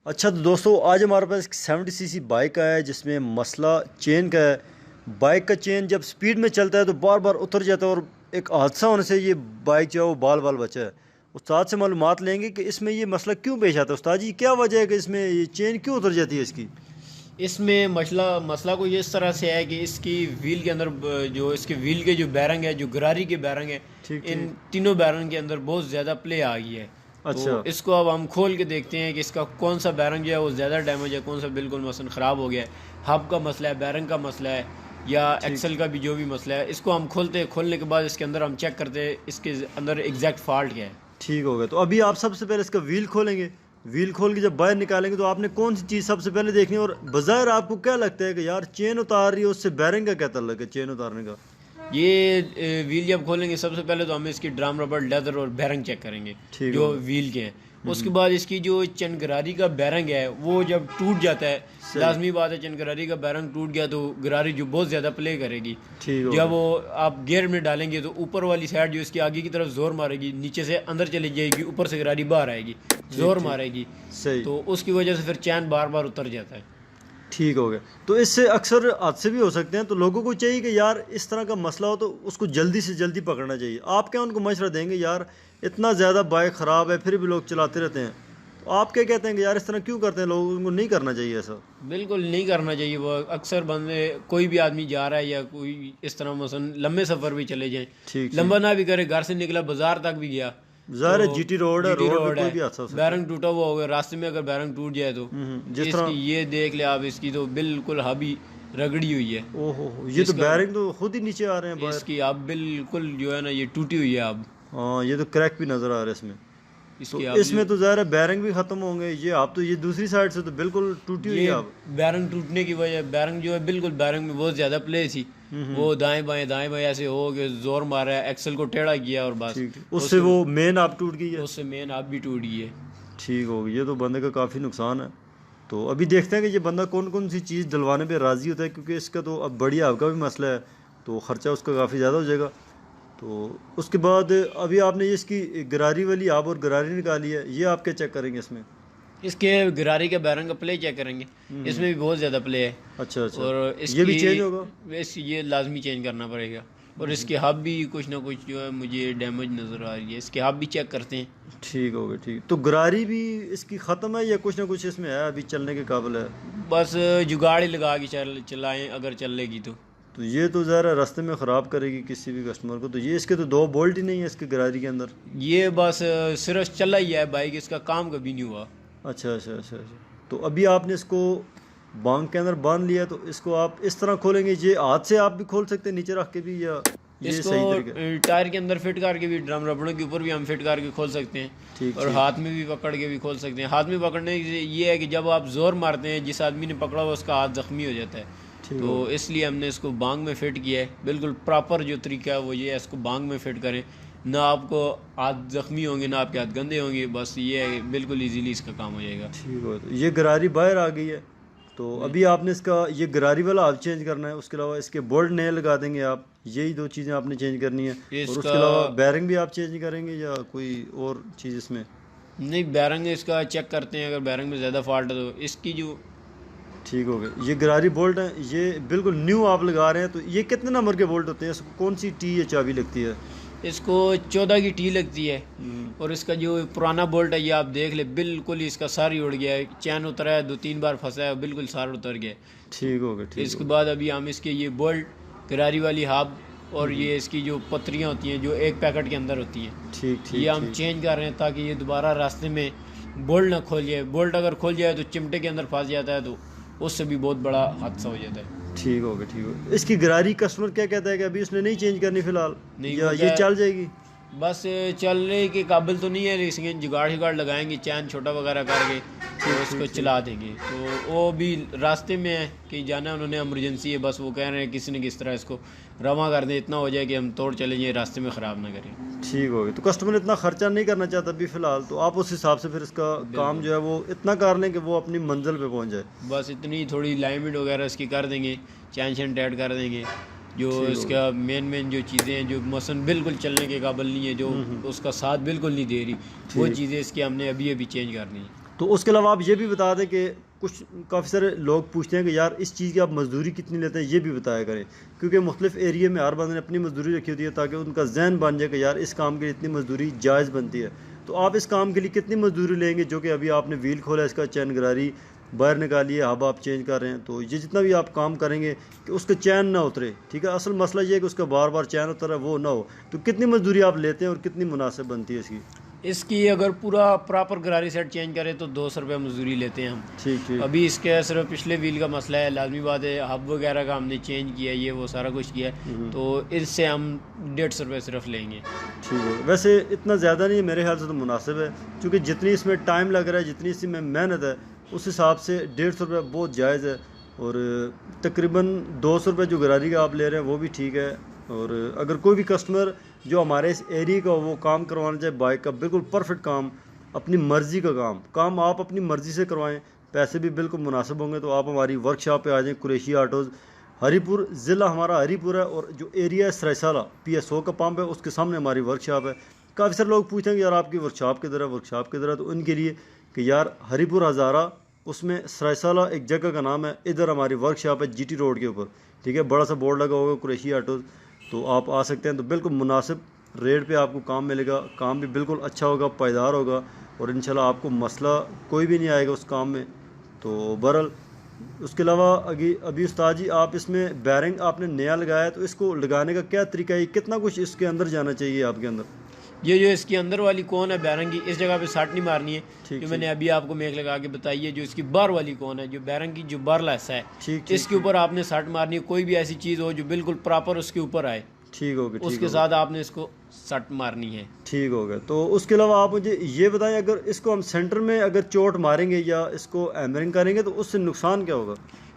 अच्छा तो दोस्तों आज हमारे पास एक 70 सीसी बाइक आया है जिसमें मसला चेन का है। बाइक का चेन जब स्पीड में चलता है तो बार बार उतर जाता है और एक हादसा होने से ये बाइक जो है वो बाल बाल बचा है। उस्ताद से मालूमात लेंगे कि इसमें ये मसला क्यों पेश आता है। उस्ताद जी क्या वजह है कि इसमें ये चेन क्यों उतर जाती है इसकी। इसमें मसला मसला को इस तरह से है कि इसकी व्हील के अंदर जो इसके व्हील के जो बैरंग है, जो गरारी के बैरंग है, ठीक इन ठीक। तीनों बैरंग के अंदर बहुत ज़्यादा प्ले आ गई है। अच्छा तो इसको अब हम खोल के देखते हैं कि इसका कौन सा बैरंग जो है वो ज़्यादा डैमेज है, कौन सा बिल्कुल मसलन ख़राब हो गया है। हब का मसला है, बैरंग का मसला है, या ठीक एक्सल का भी जो भी मसला है, इसको हम खोलते हैं। खोलने के बाद इसके अंदर हम चेक करते हैं इसके अंदर एग्जैक्ट फॉल्ट क्या है। ठीक हो गया। तो अभी आप सबसे पहले इसका व्हील खोलेंगे। व्हील खोल के जब बाहर निकालेंगे तो आपने कौन सी चीज़ सबसे पहले देखनी है और बाज़ार आपको क्या लगता है कि यार चेन उतार रही है, उससे बैरिंग का क्या ताल्लुक है चेन उतारने का। ये व्हील जब खोलेंगे सबसे पहले तो हम इसकी ड्रम रबर लेदर और बैरंग चेक करेंगे ठीक जो होगा। व्हील के हैं। उसके बाद इसकी जो चनगरारी का बैरंग है वो जब टूट जाता है, सही। लाजमी बात है चनगरारी का बैरंग टूट गया तो गरारी जो बहुत ज़्यादा प्ले करेगी। ठीक होगा। जब वो आप गियर में डालेंगे तो ऊपर वाली साइड जो इसकी आगे की तरफ जोर मारेगी, नीचे से अंदर चली जाएगी, ऊपर से गरारी बाहर आएगी, जोर ठीक मारेगी। सही। तो उसकी वजह से फिर चैन बार बार उतर जाता है। ठीक हो गया। तो इससे अक्सर हादसे भी हो सकते हैं, तो लोगों को चाहिए कि यार इस तरह का मसला हो तो उसको जल्दी से जल्दी पकड़ना चाहिए। आप क्या उनको मशवरा देंगे यार इतना ज़्यादा बाइक ख़राब है फिर भी लोग चलाते रहते हैं, तो आप क्या कहते हैं कि यार इस तरह क्यों करते हैं लोग, उनको नहीं करना चाहिए ऐसा। बिल्कुल नहीं करना चाहिए। वो अक्सर बंदे, कोई भी आदमी जा रहा है या कोई इस तरह मसलन लंबे सफ़र भी चले जाएं, ठीक लंबा ठीक। ना भी करे, घर से निकला बाजार तक भी गया ज़ाहिर है तो जीटी रोड है, जीटी रोड पे रोड कोई है, भी हादसा हो सकता बैरंग टूटा हुआ होगा, रास्ते में अगर बैरंग टूट जाए तो है। जिस इसकी तरह ये देख ले आप, इसकी तो बिल्कुल हबी रगड़ी हुई है। ओहो ये तो इसका बैरिंग तो खुद ही नीचे आ रहे हैं बाहर। इसकी अब बिल्कुल जो है ना ये टूटी हुई है अब। हाँ ये तो क्रैक भी नज़र आ रहा है इसमें। तो इसकी अब इसमें तो ज़ाहिर है बैरिंग भी ख़त्म होंगे, ये आप तो ये दूसरी साइड से तो बिल्कुल टूटी हुई है ये आप। बैरंग टूटने की वजह, बैरंग जो है बिल्कुल बैरंग में बहुत ज़्यादा प्ले थी। वो दाएं बाएं ऐसे हो के जोर मारा है, एक्सल को टेढ़ा किया और बस ठीक ठीक। उससे वो मेन आप टूट गई है। उससे मेन आप भी टूट गई है। ठीक हो गई। ये तो बंदे का काफ़ी नुकसान है। तो अभी देखते हैं कि ये बंदा कौन कौन सी चीज़ डलवाने पे राज़ी होता है, क्योंकि इसका तो अब बड़ी आपका भी मसला है तो ख़र्चा उसका काफ़ी ज़्यादा हो जाएगा। तो उसके बाद अभी आपने ये इसकी गरारी वाली आप और गरारी निकाली है, ये आप क्या चेक करेंगे इसमें। इसके गरारी के बैरंग का प्ले चेक करेंगे, इसमें भी बहुत ज़्यादा प्ले है। अच्छा अच्छा। और ये भी इसकी चेंज होगा। ये लाजमी चेंज करना पड़ेगा। और इसके हब भी कुछ ना कुछ जो है मुझे डैमेज नज़र आ रही है, इसके हब भी चेक करते हैं। ठीक हो गया। ठीक तो गरारी भी इसकी ख़त्म है या कुछ ना कुछ इसमें है अभी चलने के काबिल है। बस जुगाड़ ही लगा के चलाएं अगर चलेगी तो ये तो ज़रा रास्ते में ख़राब करेगी किसी भी कस्टमर को। तो ये इसके तो दो बोल्ट ही नहीं है इसके गरारी के अंदर। ये बस सिर्फ चला ही है बाइक, इसका काम कभी नहीं हुआ। अच्छा अच्छा अच्छा अच्छा। तो अभी आपने इसको बांग के अंदर बांध लिया, तो इसको आप इस तरह खोलेंगे, ये हाथ से आप भी खोल सकते हैं नीचे रख के भी, या ये इसको सही तरीका। टायर के अंदर फिट करके भी, ड्रम रबड़ों के ऊपर भी हम फिट करके खोल सकते हैं। ठीक और ठीक। हाथ में भी पकड़ के भी खोल सकते हैं। हाथ में पकड़ने से ये है कि जब आप जोर मारते हैं, जिस आदमी ने पकड़ा हुआ उसका हाथ जख्मी हो जाता है। ठीक तो हो। इसलिए हमने इसको बांग में फिट किया है। बिल्कुल प्रॉपर जो तरीका है वो ये है, इसको बांग में फिट करें, ना आपको हाथ जख्मी होंगे ना आपके हाथ गंदे होंगे। बस ये है कि बिल्कुल इजीली इसका काम हो जाएगा। ठीक हो। तो ये गरारी बाहर आ गई है। तो अभी आपने इसका ये गरारी वाला आप चेंज करना है, उसके अलावा इसके बोल्ट नए लगा देंगे आप, यही दो चीज़ें आपने चेंज करनी है। और उसके इसका अलावा बैरिंग भी आप चेंज करेंगे या कोई और चीज़ इसमें। नहीं, बैरंग इसका चेक करते हैं, अगर बैरंग में ज़्यादा फॉल्ट है तो इसकी जो ठीक हो गया। ये गरारी बोल्ट हैं, ये बिल्कुल न्यू आप लगा रहे हैं, तो ये कितने नंबर के बोल्ट होते हैं, इसको कौन सी टी या चाबी लगती है। इसको 14 की टी लगती है। और इसका जो पुराना बोल्ट है ये आप देख ले, बिल्कुल ही इसका सार ही उड़ गया है, चैन उतरा है, 2-3 बार फंसा है, बिल्कुल सार उतर गया है। ठीक हो गया। ठीक इसके हो बाद अभी हम इसके ये बोल्ट, गरारी वाली हाब और ये इसकी जो पत्रियाँ होती हैं जो एक पैकेट के अंदर होती हैं, गया। ठीक ठीक ये हम ठीक। चेंज कर रहे हैं ताकि ये दोबारा रास्ते में बोल्ट ना खोल जाए। बोल्ट अगर खोल जाए तो चिमटे के अंदर फंस जाता है, तो उससे भी बहुत बड़ा हादसा हो जाता है। ठीक हो गया। ठीक हो गया। इसकी गरारी कस्टमर क्या कहता है कि अभी उसने नहीं चेंज करनी फिलहाल, नहीं, या वो ये क्या, चल जाएगी। बस चलने के काबिल तो नहीं है, लेकिन जुगाड़ शुगाड़ लगाएंगे, चैन छोटा वगैरह करके तो उसको चला देंगे। तो वो भी रास्ते में है कि जाना है, उन्होंने इमरजेंसी है, बस वो कह रहे हैं किसी न किस तरह इसको रवा कर दें, इतना हो जाए कि हम तोड़ चले जाएँ, रास्ते में ख़राब ना करें। ठीक हो गया। तो कस्टमर इतना खर्चा नहीं करना चाहता अभी फ़िलहाल, तो आप उस हिसाब से फिर इसका काम जो है वो इतना कर लें कि वो अपनी मंजिल पे पहुंच जाए। बस इतनी थोड़ी लाइमिट वगैरह इसकी कर देंगे, चैन शैन टाइट कर देंगे। जो इसका मेन जो चीज़ें हैं जो मसन बिल्कुल चलने के काबिल नहीं है, जो उसका साथ बिल्कुल नहीं दे रही, वो चीज़ें इसकी हमने अभी अभी चेंज करनी है। तो उसके अलावा आप ये भी बता दें कि कुछ काफ़ी सारे लोग पूछते हैं कि यार इस चीज़ की आप मजदूरी कितनी लेते हैं, ये भी बताया करें, क्योंकि मुख्तलिफ एरिया में हर बंदे ने अपनी मजदूरी रखी होती है ताकि उनका जहन बन जाए कि यार इस काम के लिए इतनी मजदूरी जायज़ बनती है। तो आप इस काम के लिए कितनी मजदूरी लेंगे, जो कि अभी आपने व्हील खोला, इसका चैन गरारी बाहर निकाली है, हब आप चेंज कर रहे हैं, तो ये जितना भी आप काम करेंगे कि उसका चैन ना उतरे, ठीक है। असल मसला ये है कि उसका बार बार चैन उतर रहा है वो ना हो, तो कितनी मजदूरी आप लेते हैं और कितनी मुनासिब बनती है इसकी? इसकी अगर पूरा प्रॉपर गरारी सेट चेंज करें तो 200 रुपये मजदूरी लेते हैं हम। ठीक ठीक। अभी इसके सिर्फ पिछले व्हील का मसला है, लाजमी बात है, हब वगैरह का हमने चेंज किया है, ये वो सारा कुछ किया है, तो इससे हम 150 रुपये सिर्फ लेंगे। ठीक है, वैसे इतना ज़्यादा नहीं है मेरे ख्याल से, तो मुनासिब है, क्योंकि जितनी इसमें टाइम लग रहा है, जितनी इसमें मेहनत है, उस हिसाब से 150 रुपये बहुत जायज़ है। और तकरीबन 200 रुपये जो गरारी का आप ले रहे हैं वो भी ठीक है। और अगर कोई भी कस्टमर जो हमारे इस एरिया का वो काम करवाना चाहे बाइक का, बिल्कुल परफेक्ट काम, अपनी मर्ज़ी का काम आप अपनी मर्ज़ी से करवाएं, पैसे भी बिल्कुल मुनासिब होंगे, तो आप हमारी वर्कशॉप पे आ जाएं। कुरैशी ऑटोज़, हरीपुर ज़िला हमारा हरीपुर है, और जो एरिया है सरायसाला PSO का पंप है, उसके सामने हमारी वर्कशॉप है। काफ़ी सारे लोग पूछते हैं कि यार आपकी वर्कशॉप किधर है, वर्कशॉप किधर है, तो उनके लिए कि यार हरीपुर हज़ारा, उसमें सरायसाला एक जगह का नाम है, इधर हमारी वर्कशॉप है GT रोड के ऊपर, ठीक है। बड़ा सा बोर्ड लगा होगा कुरैशी ऑटोज़, तो आप आ सकते हैं। तो बिल्कुल मुनासिब रेट पे आपको काम मिलेगा, काम भी बिल्कुल अच्छा होगा, पायदार होगा, और इंशाल्लाह आपको मसला कोई भी नहीं आएगा उस काम में। तो बहरहाल उसके अलावा अभी उस्ताद जी, आप इसमें बैरिंग आपने नया लगाया है, तो इसको लगाने का क्या तरीका है, कितना कुछ इसके अंदर जाना चाहिए आपके अंदर? ये जो इसकी अंदर वाली कौन है बैरंग की, इस जगह पे सट नहीं मारनी है, ठीक, जो मैंने अभी आपको मेक लगा के बताई है। जो इसकी बार वाली कौन है, जो बैरंग की जो बारला हिस्सा है, ठीक, इसके ऊपर आपने सट मारनी है। कोई भी ऐसी चीज़ हो जो बिल्कुल प्रॉपर उसके ऊपर आए, ठीक हो गया, उसके साथ आपने इसको सट मारनी है। ठीक हो गया। तो उसके अलावा आप मुझे ये बताएं, अगर इसको हम सेंटर में अगर चोट मारेंगे या इसको हैमरिंग करेंगे, तो उससे नुकसान क्या होगा?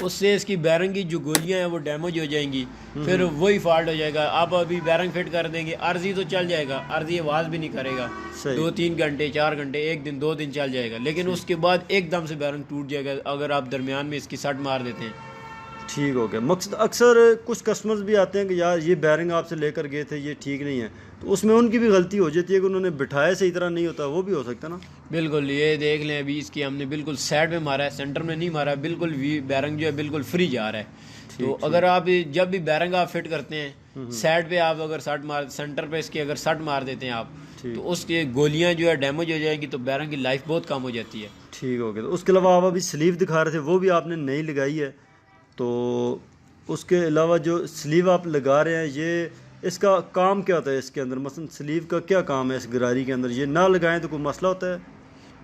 उससे इसकी बैरंग की जो गोलियां हैं वो डैमेज हो जाएंगी, फिर वही फॉल्ट हो जाएगा। आप अभी बैरंग फिट कर देंगे, आरजी तो चल जाएगा, आरजी आवाज़ भी नहीं करेगा, 2-3 घंटे 4 घंटे 1 दिन 2 दिन चल जाएगा, लेकिन उसके बाद एकदम से बैरंग टूट जाएगा अगर आप दरमियान में इसकी सट मार देते हैं। ठीक हो गया। मकसद अक्सर कुछ कस्टमर्स भी आते हैं कि यार ये बैरिंग आपसे लेकर गए थे, ये ठीक नहीं है, तो उसमें उनकी भी गलती हो जाती है कि उन्होंने बिठाया सही तरह नहीं होता, वो भी हो सकता है ना? बिल्कुल, ये देख लें, अभी इसकी हमने बिल्कुल साइड में मारा है, सेंटर में नहीं मारा, बिल्कुल बैरंग जो है बिल्कुल फ्री जा रहा है। तो अगर आप जब भी बैरंग आप फिट करते हैं, साइड पे आप अगर सट मार, सेंटर पे इसकी अगर सट मार देते हैं आप, तो उसकी गोलियां जो है डैमेज हो जाएगी, तो बैरंग की लाइफ बहुत कम हो जाती है। ठीक हो गया। तो उसके अलावा आप अभी स्लीव दिखा रहे थे, वो भी आपने नई लगाई है, तो उसके अलावा जो स्लीव आप लगा रहे हैं, ये इसका काम क्या होता है इसके अंदर, मसलन स्लीव का क्या काम है इस गरारी के अंदर? ये ना लगाएं तो कोई मसला होता है?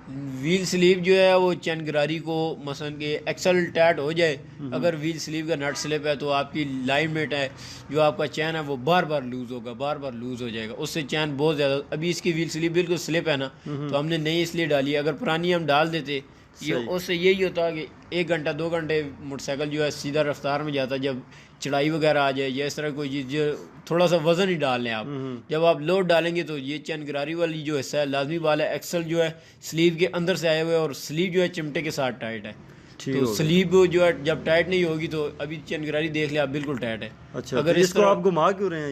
व्हील स्लीव जो है वो चैन गरारी को मसलन के एक्सल टाइट हो जाए, अगर व्हील स्लीव का नट स्लिप है, तो आपकी लाइनमेट है, जो आपका चैन है वो बार बार लूज़ होगा, बार बार लूज़ हो जाएगा, उससे चैन बहुत ज़्यादा। अभी इसकी व्हील स्लीव बिल्कुल स्लिप है ना, तो हमने नई इसलिए डाली है, अगर पुरानी हम डाल देते, ये उससे यही होता कि 1 घंटा 2 घंटे मोटरसाइकिल जो है सीधा रफ्तार में जाता, जब चढ़ाई वगैरह आ जाए या इस तरह कोई चीज़, थोड़ा सा वज़न ही डाल लें आप, जब आप लोड डालेंगे तो ये चैन गरारी वाली जो हिस्सा है लाजमी वाला है, एक्सल जो है स्लीव के अंदर से आए हुए, और स्लीव जो है चिमटे के साथ टाइट है। तो स्लीव जो है जब टाइट नहीं होगी, तो अभी चैन गरारी देख ले आप बिल्कुल टाइट है। अच्छा, अगर इसको आप घुमा क्यों रहे हैं?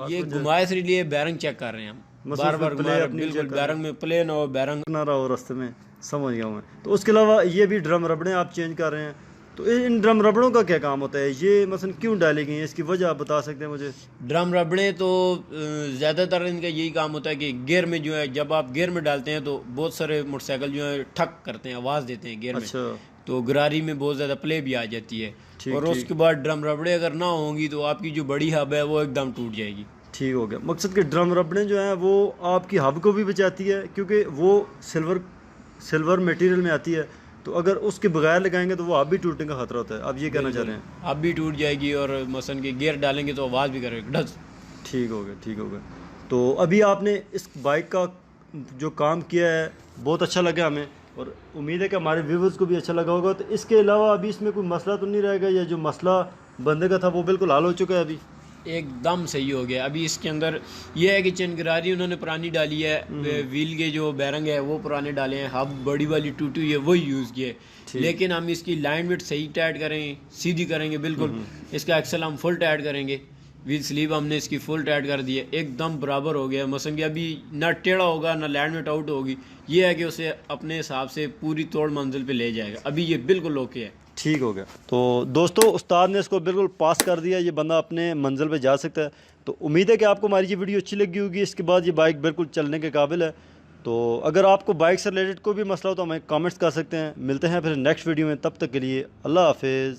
ये घुमाए इसलिए बैरंग चेक कर रहे हैं हम, बार बार बिल्कुल बैरंग में प्ले ना हो, बैरंग ना रहा हो रास्ते में, समझ गया मैं। तो उसके अलावा ये भी ड्रम रबड़ें आप चेंज कर रहे हैं, तो इन ड्रम रबड़ों का क्या काम होता है? ये मसलन क्यों डाली गई हैं, इसकी वजह आप बता सकते हैं मुझे? ड्रम रबड़े तो ज़्यादातर इनका यही काम होता है कि गियर में जो है, जब आप गियर में डालते हैं तो बहुत सारे मोटरसाइकिल जो है ठक करते हैं, आवाज़ देते हैं गियर में, तो गरारी में बहुत ज़्यादा प्ले भी आ जाती है। और उसके बाद ड्रम रबड़े अगर ना होंगी तो आपकी जो बड़ी हब है वो एकदम टूट जाएगी। ठीक हो गया। मकसद के ड्रम रबड़ें जो हैं वो आपकी हब को भी बचाती है, क्योंकि वो सिल्वर मटेरियल में आती है, तो अगर उसके बगैर लगाएंगे तो वो आप भी टूटने का खतरा होता है। आप ये कहना चाह रहे हैं? आप भी टूट जाएगी, और मसलन के गियर डालेंगे तो आवाज़ भी करेगा डस। ठीक हो गया, ठीक हो गया। तो अभी आपने इस बाइक का जो काम किया है बहुत अच्छा लगा हमें, और उम्मीद है कि हमारे व्यूवर्स को भी अच्छा लगा होगा। तो इसके अलावा अभी इसमें कोई मसला तो नहीं रहेगा, या जो मसला बंदे का था वो बिल्कुल हल हो चुका है? अभी एकदम सही हो गया। अभी इसके अंदर ये है कि चैन गरारी उन्होंने पुरानी डाली है, व्हील के जो बैरंग है वो पुराने डाले हैं, हब बड़ी वाली टूटी हुई है वही यूज़ किए, लेकिन हम इसकी लाइन विड्थ सही टाइट करेंगे, सीधी करेंगे बिल्कुल, इसका एक्सल हम फुल टाइट करेंगे, व्हील स्लीव हमने इसकी फुल टाइट कर दी है, एकदम बराबर हो गया। मसलन कि अभी ना टेढ़ा होगा ना लैंड में आउट होगी, ये है कि उसे अपने हिसाब से पूरी तोड़ मंजिल पे ले जाएगा। अभी ये बिल्कुल ओके है। ठीक हो गया। तो दोस्तों उस्ताद ने इसको बिल्कुल पास कर दिया, ये बंदा अपने मंजिल पे जा सकता है। तो उम्मीद है कि आपको हमारी ये वीडियो अच्छी लगी होगी। इसके बाद ये बाइक बिल्कुल चलने के काबिल है। तो अगर आपको बाइक से रिलेटेड कोई भी मसला हो तो हमें कमेंट्स कर सकते हैं। मिलते हैं फिर नेक्स्ट वीडियो में, तब तक के लिए अल्लाह हाफिज़।